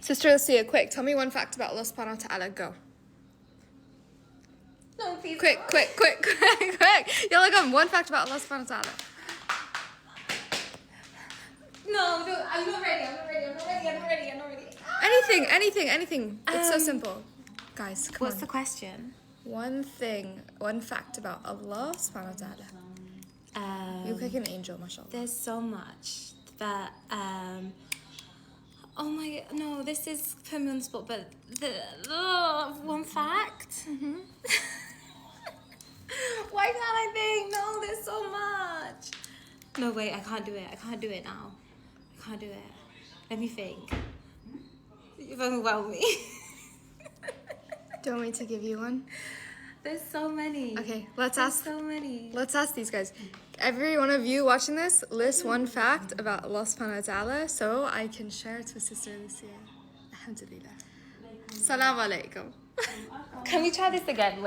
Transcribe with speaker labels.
Speaker 1: Sister Lucia, quick, tell me one fact about Allah subhanahu wa ta'ala. Go.
Speaker 2: No, please.
Speaker 1: Quick. Yalla, go. One fact about Allah subhanahu wa ta'ala.
Speaker 2: No, I'm not ready.
Speaker 1: Anything. It's so simple. Guys, come
Speaker 2: What's
Speaker 1: on.
Speaker 2: the question?
Speaker 1: One fact about Allah subhanahu wa ta'ala. You look like an angel, mashallah.
Speaker 2: There's so much that oh my, no, this is put me on the spot, but one fact. Why can't I think? No, there's so much. No, wait, I can't do it now. I can't do it. Let me think. You've overwhelmed me.
Speaker 1: Do you want me to give you one?
Speaker 2: There's so many.
Speaker 1: Okay,
Speaker 2: There's so many.
Speaker 1: let's ask these guys. Every one of you watching this, list one fact about Allah subhanahu wa ta'ala so I can share it with Sister Lucia. Alhamdulillah. Salam alaikum.
Speaker 2: Can we try this again?